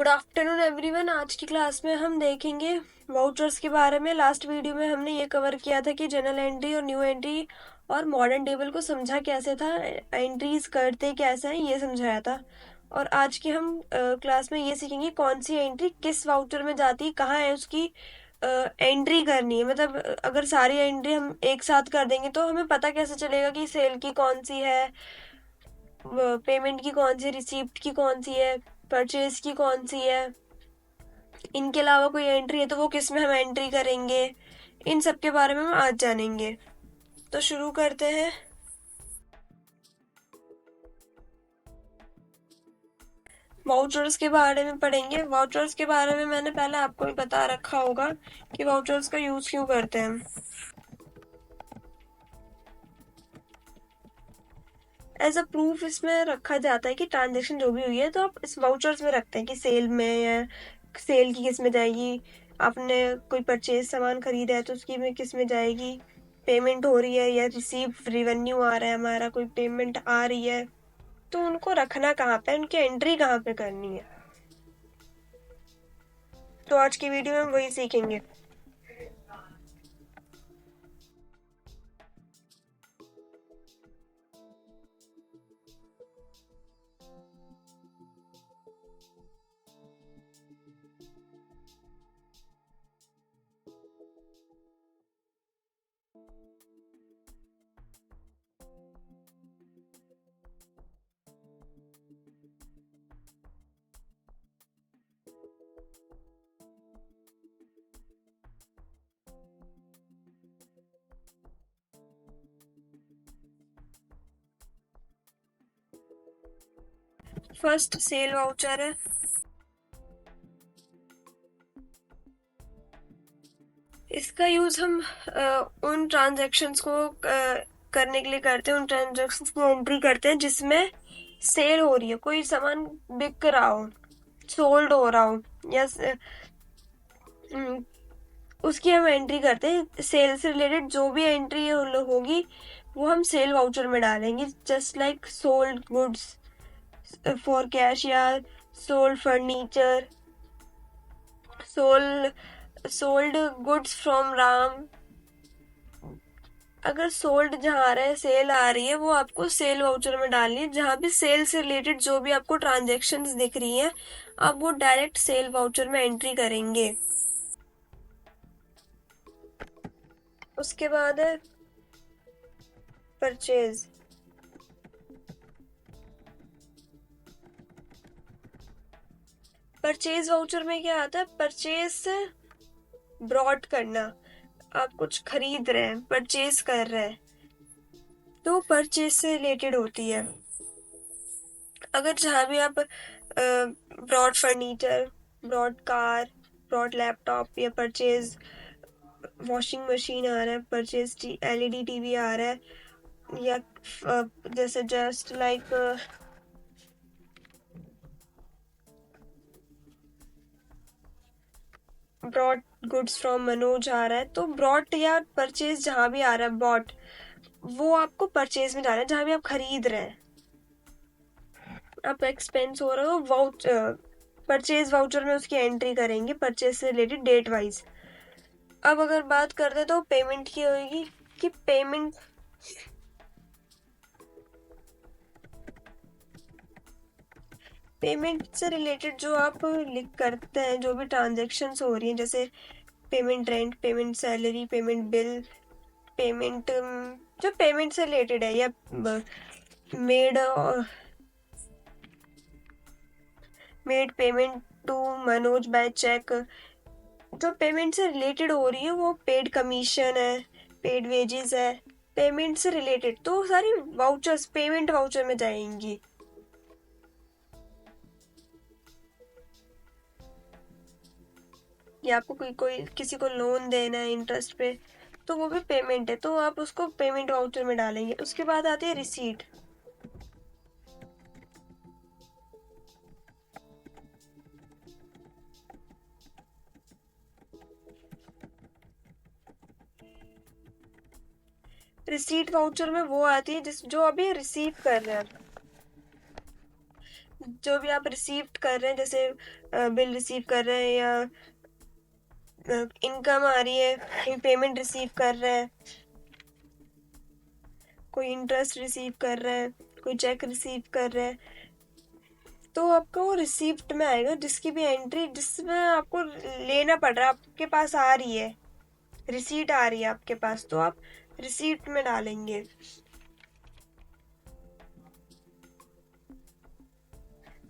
Good afternoon everyone. आज की class में हम देखेंगे वाउचर्स के बारे में। लास्ट वीडियो में हमने ये कवर किया था कि जनरल एंट्री और न्यू एंट्री और मॉडर्न टेबल को समझा कैसे था, एंट्रीज करते कैसे हैं ये समझाया था। और आज की हम क्लास में ये सीखेंगे कौन सी एंट्री किस वाउचर में जाती है, कहाँ है उसकी एंट्री करनी है। मतलब अगर सारी एंट्री हम एक साथ कर देंगे तो हमें पता कैसे चलेगा कि सेल की कौन सी है, पेमेंट की कौन सी, रिसीप्ट की कौन सी है, परचेज की कौन सी है। इनके अलावा कोई एंट्री है तो वो किस में हम एंट्री करेंगे, इन सब के बारे में हम आज जानेंगे। तो शुरू करते हैं। वाउचर्स के बारे में पढ़ेंगे। वाउचर्स के बारे में मैंने पहले आपको भी बता रखा होगा कि वाउचर्स का यूज क्यों करते हैं हम। एज अ प्रूफ इसमें रखा जाता है कि ट्रांजेक्शन जो भी हुई है तो आप इस वाउचर्स में रखते हैं कि सेल में या सेल की किस में जाएगी, आपने कोई परचेज सामान खरीदा है तो उसकी में किस में जाएगी, पेमेंट हो रही है या रिसीव रेवेन्यू आ रहा है, हमारा कोई पेमेंट आ रही है, तो उनको रखना कहाँ पे, उनकी एंट्री कहाँ पे करनी है। तो आज की वीडियो में हम वही सीखेंगे। फर्स्ट सेल वाउचर है। इसका यूज हम उन ट्रांजैक्शंस को करने के लिए करते हैं, उन ट्रांजैक्शंस की एंट्री करते हैं जिसमें सेल हो रही है, कोई सामान बिक रहा हो, सोल्ड हो रहा हो, या उसकी हम एंट्री करते हैं। सेल से रिलेटेड जो भी एंट्री होगी वो हम सेल वाउचर में डालेंगे। Just like sold goods for cash, या sold furniture, sold goods from Ram. अगर सोल्ड जहाँ आ रहा है, सेल आ रही है, वो आपको सेल वाउचर में डालनी है। जहाँ भी सेल से रिलेटेड जो भी आपको ट्रांजेक्शन्स दिख रही हैं, आप वो डायरेक्ट सेल वाउचर में एंट्री करेंगे। उसके बाद है परचेज। परचेज वाउचर में क्या आता है, परचेज से ब्रॉड करना। आप कुछ खरीद रहे हैं, परचेज कर रहे हैं, तो परचेज से रिलेटेड होती है। अगर जहाँ भी आप brought furniture, brought car, brought laptop, या परचेज वॉशिंग मशीन आ रहा है, परचेज एलईडी टीवी आ रहा है, या जैसे just like brought goods from Manoj आ रहा है, तो ब्रॉड या परचेज जहाँ भी आ रहा है, बॉट, वो आपको परचेज में डालना है। जहाँ भी आप खरीद रहे हैं, आप एक्सपेंस हो रहा हो, वाउच परचेज वाउचर में उसकी एंट्री करेंगे परचेज से रिलेटेड डेट वाइज। अब अगर बात करते हैं तो पेमेंट की होगी कि पेमेंट से रिलेटेड जो आप लिख करते हैं, जो भी ट्रांजेक्शन्स हो रही हैं, जैसे payment rent, payment salary, payment bill, payment जो पेमेंट से रिलेटेड है, या made made payment to Manoj by cheque, जो पेमेंट से रिलेटेड हो रही है, वो पेड कमीशन है, पेड वेजेस है, पेमेंट से रिलेटेड, तो सारी वाउचर्स पेमेंट वाउचर में जाएंगी। या आपको कोई कोई किसी को लोन देना है इंटरेस्ट पे, तो वो भी पेमेंट है, तो आप उसको पेमेंट वाउचर में डालेंगे। उसके बाद आती है रिसीट। रिसीट वाउचर में वो आती है जिस जो अभी रिसीव कर रहे हैं। जो भी आप रिसीव कर रहे हैं, जैसे बिल रिसीव कर रहे हैं या इनकम आ रही है, कोई पेमेंट रिसीव कर रहे हैं, कोई इंटरेस्ट रिसीव कर रहे हैं, कोई चेक रिसीव कर रहे हैं, तो आपका वो रिसीप्ट में आएगा, जिसकी भी एंट्री जिसमें आपको लेना पड़ रहा है, आपके पास आ रही है, रिसीट आ रही है आपके पास, तो आप रिसीप्ट में डालेंगे।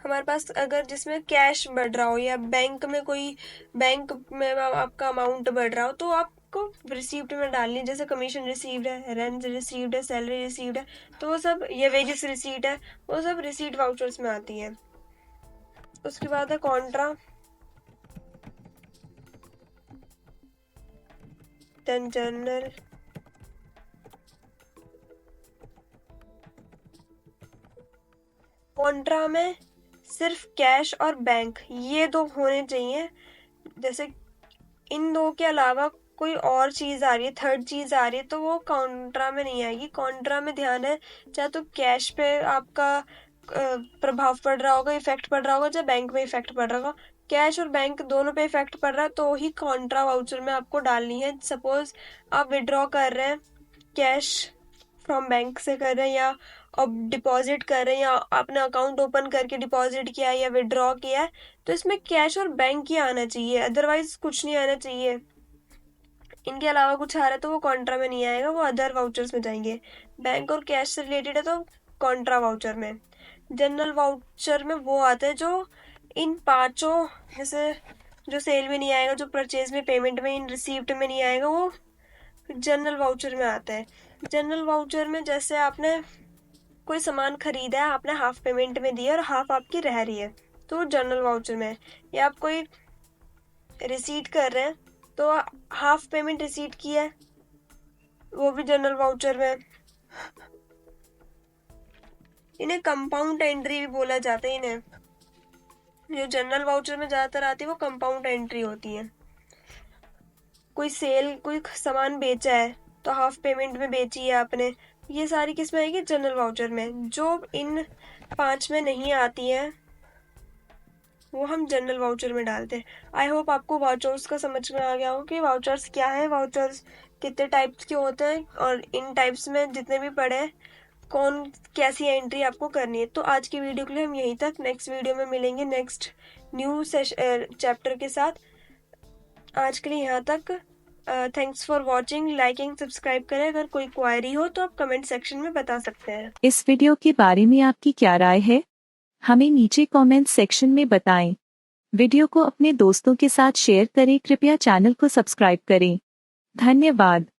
हमारे पास अगर जिसमें कैश बढ़ रहा हो या बैंक में आपका अमाउंट बढ़ रहा हो, तो आपको रिसीप्ट में डालनी है। जैसे कमीशन रिसीव्ड है, रेंट रिसीव्ड है, सैलरी रिसीव्ड है, तो वो सब, ये वेजेस रिसीट है, वो सब रिसीट वाउचर्स में आती है। उसके बाद है कॉन्ट्रा, देन जर्नल, कॉन्ट्रा में सिर्फ कैश और बैंक ये दो होने चाहिए। जैसे इन दो के अलावा कोई और चीज आ रही है, थर्ड चीज आ रही है, तो वो कॉन्ट्रा में नहीं आएगी। कॉन्ट्रा में ध्यान है, चाहे तो कैश पे आपका प्रभाव पड़ रहा होगा, इफेक्ट पड़ रहा होगा, चाहे बैंक में इफेक्ट पड़ रहा होगा। कैश और बैंक दोनों पे इफेक्ट पड़ रहा है, तो ही कॉन्ट्रा वाउचर में आपको डालनी है। सपोज आप विड्रॉ कर रहे हैं, कैश फ्रॉम बैंक से कर रहे हैं, या अब डिपॉजिट कर रहे हैं, या आपने अकाउंट ओपन करके डिपॉजिट किया है या विड्रॉ किया है, तो इसमें कैश और बैंक ही आना चाहिए, अदरवाइज कुछ नहीं आना चाहिए। इनके अलावा कुछ आ रहा है तो वो कॉन्ट्रा में नहीं आएगा, वो अदर वाउचर्स में जाएंगे। बैंक और कैश से रिलेटेड है तो कॉन्ट्रा वाउचर में। जनरल वाउचर में वो आता है जो इन पांचों, जैसे जो सेल में नहीं आएगा, जो परचेज में, पेमेंट में, इन रिसीप्ट में नहीं आएगा, वो जनरल वाउचर में आता है। जनरल वाउचर में जैसे आपने कोई सामान खरीदा है, आपने हाफ पेमेंट में दी है और हाफ आपकी रह रही है, तो वो जनरल वाउचर में है। या आप कोई रिसीट कर रहे हैं, तो हाफ पेमेंट रिसीट की है, वो भी जनरल वाउचर में। इन्हें कंपाउंड एंट्री भी बोला जाता है। इन्हें जो जनरल वाउचर में ज्यादातर आती है वो कंपाउंड एंट्री होती है। कोई सामान बेचा है, तो हाफ पेमेंट में बेची है आपने, ये सारी किस में आएगी? जनरल वाउचर में। जो इन 5 में नहीं आती है वो हम जनरल वाउचर में डालते हैं। आई होप आपको वाउचर्स का समझ में आ गया हो कि वाउचर्स क्या है, वाउचर्स कितने टाइप्स के होते हैं, और इन टाइप्स में जितने भी पढ़े हैं, कौन कैसी एंट्री आपको करनी है। तो आज की वीडियो के लिए हम यहीं तक, नेक्स्ट वीडियो में मिलेंगे नेक्स्ट न्यू चैप्टर के साथ। आज के लिए यहाँ तक। Thanks for watching, liking, subscribe करें। अगर कोई क्वायरी हो तो आप कमेंट सेक्शन में बता सकते हैं। इस वीडियो के बारे में आपकी क्या राय है, हमें नीचे कमेंट सेक्शन में बताएं। वीडियो को अपने दोस्तों के साथ शेयर करें। कृपया चैनल को सब्सक्राइब करें। धन्यवाद।